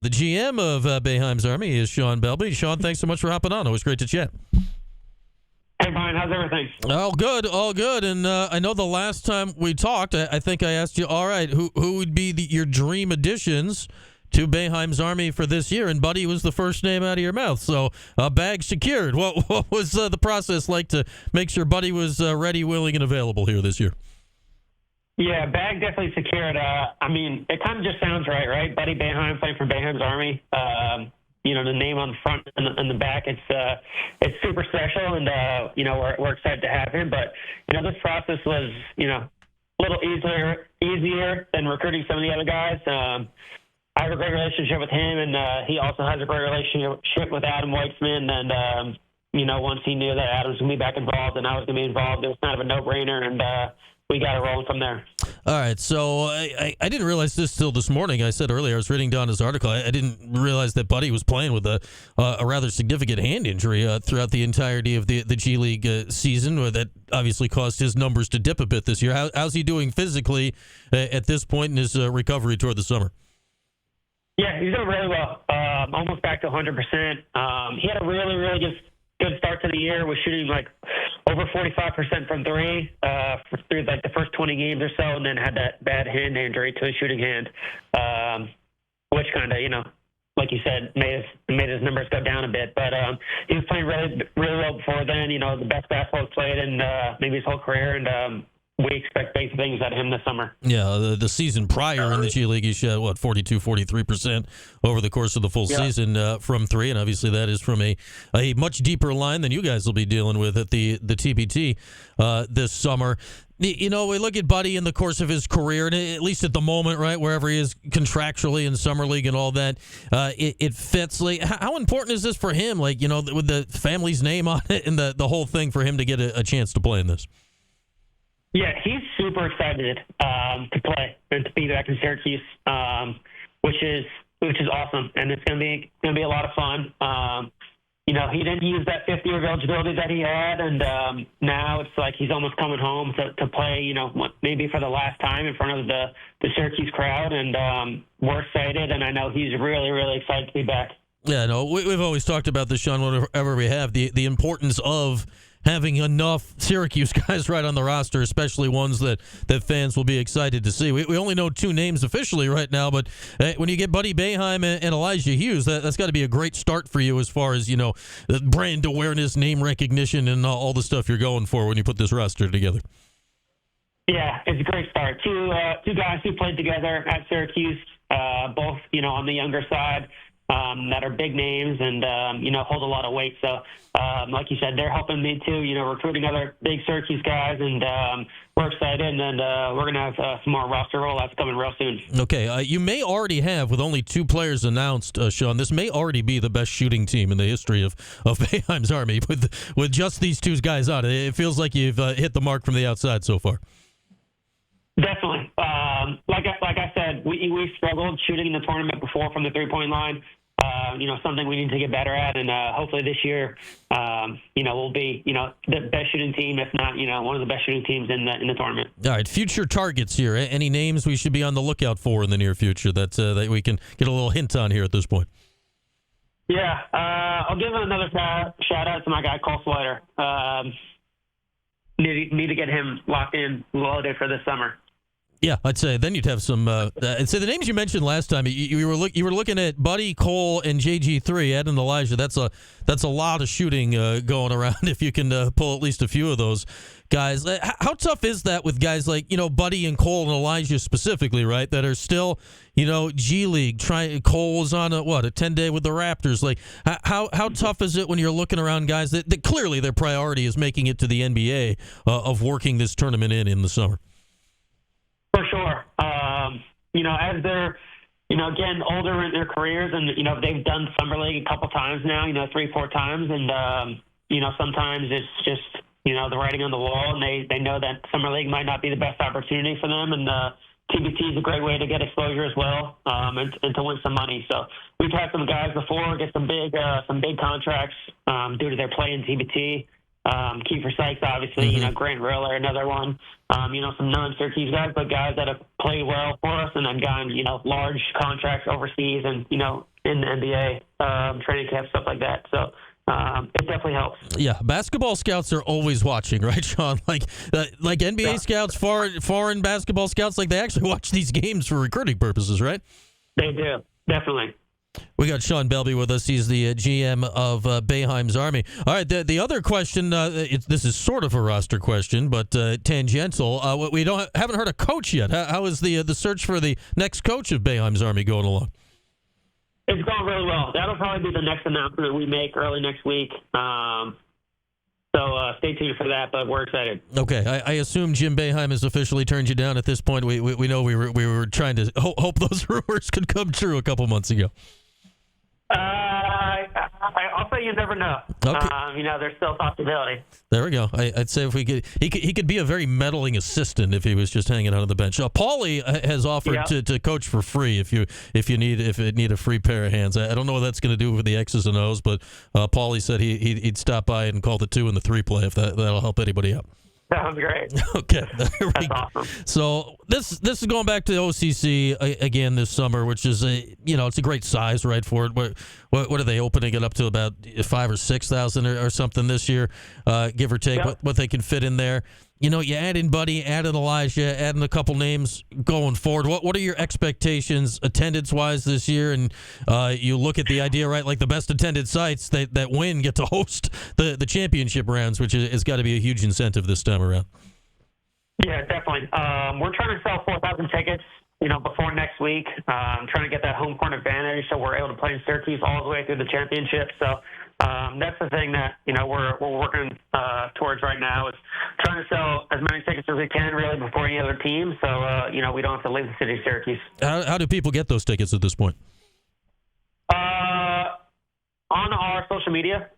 The GM of Boeheim's Army is Shaun Belbey. Shaun, thanks so much for hopping on. Always great to chat. Hey, Brian, how's everything? All good, all good. And I know the last time we talked, I think I asked you, all right, who would be your dream additions to Boeheim's Army for this year? And Buddy was the first name out of your mouth. So bag secured. What was the process like to make sure Buddy was ready, willing, and available here this year? Yeah, bag definitely secured. I mean, it kind of just sounds right? Buddy Boeheim playing for Boeheim's Army. The name on the front and the back, it's super special, and we're excited to have him. But this process was a little easier than recruiting some of the other guys. I have a great relationship with him, and he also has a great relationship with Adam Weitzman. And once he knew that Adam was going to be back involved and I was going to be involved, it was kind of a no-brainer, and we got it rolling from there. All right, so I didn't realize this till this morning. I said earlier, I was reading down his article. I didn't realize that Buddy was playing with a rather significant hand injury throughout the entirety of the G League season. That obviously caused his numbers to dip a bit this year. How's he doing physically at this point in his recovery toward the summer? Yeah, he's doing really well. Almost back to 100%. He had a really, really good start to the year. Was shooting like over 45% from three through like the first 20 games or so, and then had that bad hand injury to his shooting hand, which kind of, like you said, made his numbers go down a bit. But he was playing really, really well before then. The best basketball he's played in maybe his whole career, and we expect big things out of him this summer. Yeah, the season prior in the G League, he shot, 43% over the course of the full season from three, and obviously that is from a much deeper line than you guys will be dealing with at the TBT this summer. We look at Buddy in the course of his career, and at least at the moment, right, wherever he is contractually in Summer League and all that, it fits. Like, how important is this for him, with the family's name on it and the whole thing, for him to get a chance to play in this? Yeah, he's super excited to play and to be back in Syracuse, which is awesome, and it's gonna be a lot of fun. He didn't use that 5th year of eligibility that he had, and now it's like he's almost coming home to play. Maybe for the last time in front of the Syracuse crowd, and we're excited, and I know he's really, really excited to be back. Yeah, no, we've always talked about this, Shaun, whenever we have the importance of having enough Syracuse guys right on the roster, especially ones that fans will be excited to see. We only know 2 names officially right now, but when you get Buddy Boeheim and Elijah Hughes, that's got to be a great start for you as far as, brand awareness, name recognition, and all the stuff you're going for when you put this roster together. Yeah, it's a great start. Two guys who played together at Syracuse, both, on the younger side, that are big names and, hold a lot of weight. So, like you said, they're helping me too, recruiting other big Syracuse guys, and we're excited, and we're going to have some more roster rollouts coming real soon. Okay, you may already have, with only 2 players announced, Shaun, this may already be the best shooting team in the history of Boeheim's Army with just these 2 guys on it. It feels like you've hit the mark from the outside so far. Definitely. Like I said, we struggled shooting in the tournament before from the three-point line. Something we need to get better at, and hopefully this year, we'll be, the best shooting team, if not, one of the best shooting teams in the tournament. All right, future targets here. Any names we should be on the lookout for in the near future that we can get a little hint on here at this point? Yeah, I'll give another shout out to my guy Cole Slater. Need to get him locked in, loaded for this summer. Yeah, I'd say then you'd have some. I'd say the names you mentioned last time. You were looking at Buddy, Cole, and JG3, Ed and Elijah. That's a lot of shooting going around. If you can pull at least a few of those guys, how tough is that with guys like Buddy and Cole and Elijah specifically, right? That are still G League. Cole was on a 10-day with the Raptors. Like how tough is it when you're looking around guys that clearly their priority is making it to the NBA of working this tournament in the summer. For sure. As they're, getting older in their careers, and, they've done Summer League a couple times now, 3-4 times. And, sometimes it's just, the writing on the wall, and they know that Summer League might not be the best opportunity for them. And TBT is a great way to get exposure as well, and to win some money. So we've had some guys before get some big contracts due to their play in TBT. Kiefer Sykes, obviously, Grant Riller, another one. Some non-Syracuse guys, but guys that have played well for us and then gotten, large contracts overseas and, in the NBA, training camp, stuff like that. So it definitely helps. Yeah, basketball scouts are always watching, right, Shaun? Like NBA scouts, foreign basketball scouts, like they actually watch these games for recruiting purposes, right? They do, definitely. We got Shaun Belbey with us. He's the GM of Boeheim's Army. All right, the other question, this is sort of a roster question, but tangential. We haven't heard a coach yet. How is the search for the next coach of Boeheim's Army going along? It's going really well. That'll probably be the next announcement we make early next week. So stay tuned for that, but we're excited. Okay, I assume Jim Boeheim has officially turned you down at this point. We know we were trying to hope those rumors could come true a couple months ago. I'll say you never know. Okay. There's still a possibility. There we go. I'd say if he could be a very meddling assistant if he was just hanging out on the bench. Paulie has offered to coach for free if you need a free pair of hands. I don't know what that's going to do with the X's and O's, but Paulie said he'd stop by and call the 2 and the 3 play if that'll help anybody out. Sounds great. Okay. That's awesome. So this is going back to the OCC again this summer, which is it's a great size, right, for it. What are they opening it up to, about 5,000 or 6,000 or something this year, give or take, what they can fit in there. You add in Buddy, add in Elijah, add in a couple names going forward. What are your expectations attendance-wise this year? And you look at the idea, right, like the best attended sites that win get to host the championship rounds, which has got to be a huge incentive this time around. Yeah, definitely. We're trying to sell 4,000 tickets, before next week. Trying to get that home court advantage so we're able to play in Syracuse all the way through the championship. So that's the thing that we're working towards right now, is trying to sell as many tickets as we can really before any other team, so we don't have to leave the city of Syracuse. How do people get those tickets at this point? On our social media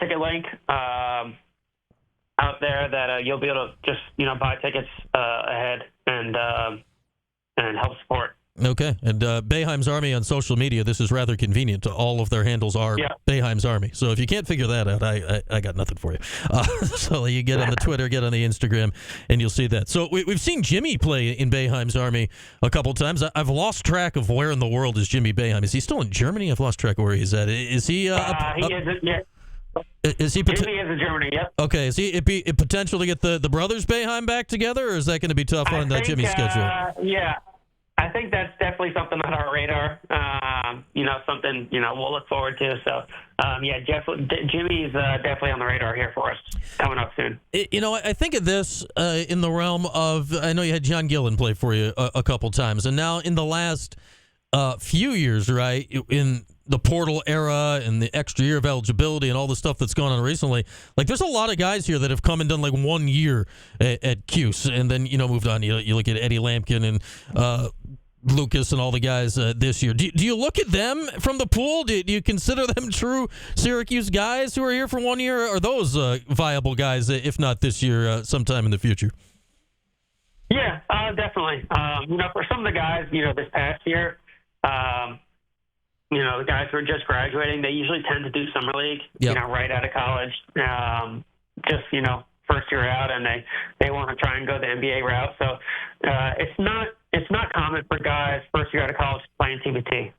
ticket link out there that you'll be able to just buy tickets ahead and help support. Okay, and Boeheim's Army on social media, this is rather convenient. All of their handles are Boeheim's Army. So if you can't figure that out, I got nothing for you. So you get on the Twitter, get on the Instagram, and you'll see that. So we've seen Jimmy play in Boeheim's Army a couple times. I've lost track of where in the world is Jimmy Boeheim. Is he still in Germany? I've lost track of where he's at. Is he? He isn't yet. Is he? Jimmy is in Germany. Yep. Okay. Is he? It potential to get the brothers Boeheim back together, or is that going to be tough on Jimmy's schedule? Yeah. I think that's definitely something on our radar, something, we'll look forward to. So, Jimmy's definitely on the radar here for us, coming up soon. I think of this in the realm of, I know you had John Gillen play for you a couple times, and now in the last few years, right, in the portal era and the extra year of eligibility and all the stuff that's gone on recently, like there's a lot of guys here that have come and done like 1 year at Cuse and then moved on. You look at Eddie Lampkin and Lucas and all the guys this year. Do you look at them from the pool? Do you consider them true Syracuse guys who are here for 1 year? Or are those viable guys, if not this year, sometime in the future? Yeah, definitely. For some of the guys, this past year, the guys who are just graduating, they usually tend to do summer league, right out of college. First year out, and they want to try and go the NBA route. So it's not common for guys first year out of college playing TBT.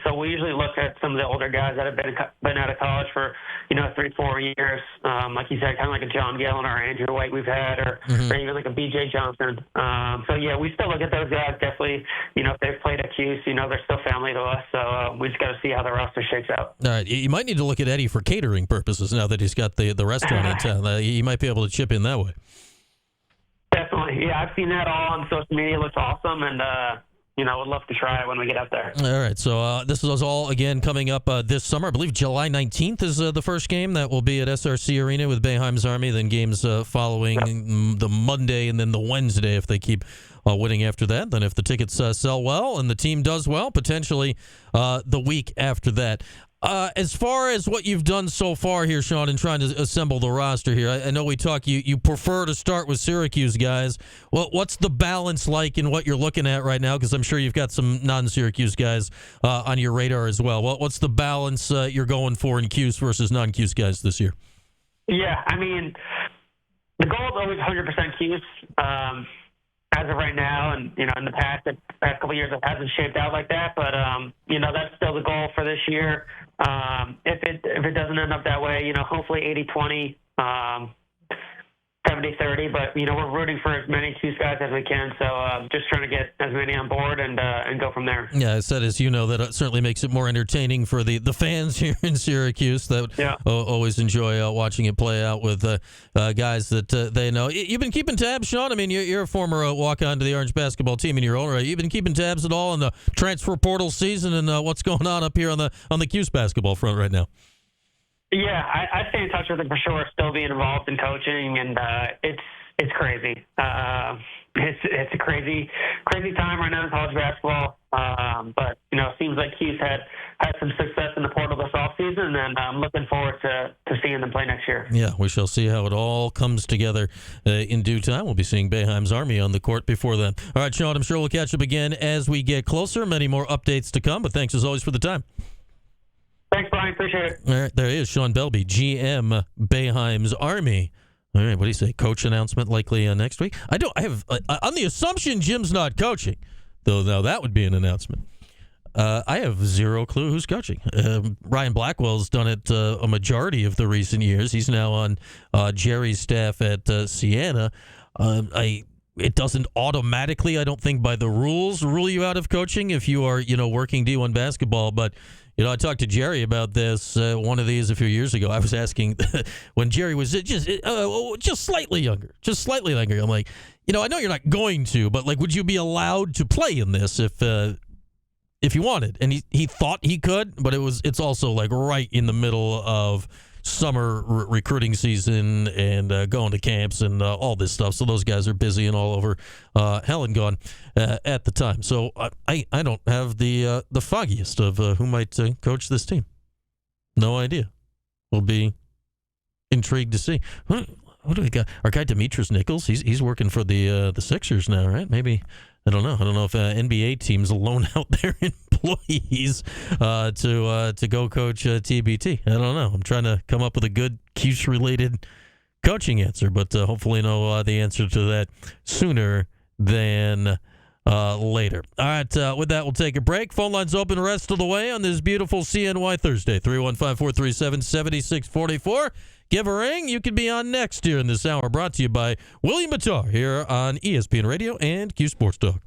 So we usually look at some of the older guys that have been out of college for 3-4 years, like you said, kind of like a John Gillen or Andrew White we've had, or even like a BJ Johnson. We still look at those guys definitely. If they've played at Cuse, they're still family to us. So we just got to see how the roster shakes out. All right, you might need to look at Eddie for catering purposes now that he's got the restaurant in town. He might be able to chip in that way. Definitely, yeah. I've seen that all on social media. It looks awesome, and would love to try it when we get up there. All right, so this is all, again, coming up this summer. I believe July 19th is the first game. That will be at SRC Arena with Boeheim's Army, then games following the Monday and then the Wednesday if they keep winning after that. Then if the tickets sell well and the team does well, potentially the week after that. As far as what you've done so far here, Shaun, in trying to assemble the roster here, I know we talk, you prefer to start with Syracuse guys. Well, what's the balance like in what you're looking at right now? Because I'm sure you've got some non-Syracuse guys on your radar as well. What's the balance you're going for in Cuse versus non-Cuse guys this year? Yeah, I mean, the goal is always 100% Cuse. as of right now, and in the past couple of years, it hasn't shaped out like that. But that's still the goal for this year. If it doesn't end up that way, hopefully 80-20, 70-30. But we're rooting for as many Cuse guys as we can. So just trying to get as many on board and go from there. Yeah, I said, as you know, that certainly makes it more entertaining for the fans here in Syracuse that always enjoy watching it play out with guys that they know. You've been keeping tabs, Shaun? I mean, you're a former walk-on to the Orange basketball team in your own right. You've been keeping tabs at all on the transfer portal season and what's going on up here on the Cuse basketball front right now? Yeah, I stay in touch with him for sure. Still being involved in coaching, and it's crazy. It's a crazy time right now in college basketball. But it seems like he's had some success in the portal this offseason, and I'm looking forward to seeing them play next year. Yeah, we shall see how it all comes together in due time. We'll be seeing Boeheim's Army on the court before then. All right, Shaun, I'm sure we'll catch up again as we get closer. Many more updates to come, but thanks as always for the time. Thanks, Brian. Appreciate it. All right, there he is, Shaun Belbey, GM, Boeheim's Army. All right, what do you say? Coach announcement likely next week? I have on the assumption Jim's not coaching, though. Now that would be an announcement. I have zero clue who's coaching. Ryan Blackwell's done it a majority of the recent years. He's now on Jerry's staff at Siena. It doesn't automatically, I don't think, by the rules, rule you out of coaching if you are, working D1 basketball, but. I talked to Jerry about this one of these a few years ago. I was asking when Jerry was just slightly younger. I'm like, I know you're not going to, but would you be allowed to play in this if you wanted? And he thought he could, but it's also right in the middle of summer recruiting season and going to camps and all this stuff. So those guys are busy and all over hell and gone at the time. So I don't have the foggiest of who might coach this team. No idea. We'll be intrigued to see. What do we got? Our guy Demetrius Nichols. He's working for the Sixers now, right? Maybe. I don't know. I don't know if NBA teams loan out their employees to go coach TBT. I don't know. I'm trying to come up with a good Cuse-related coaching answer, but hopefully know the answer to that sooner than later. All right, with that, we'll take a break. Phone lines open the rest of the way on this beautiful CNY Thursday, 315-437-7644. Give a ring. You could be on next here in this hour. Brought to you by William Batar here on ESPN Radio and Q Sports Talk.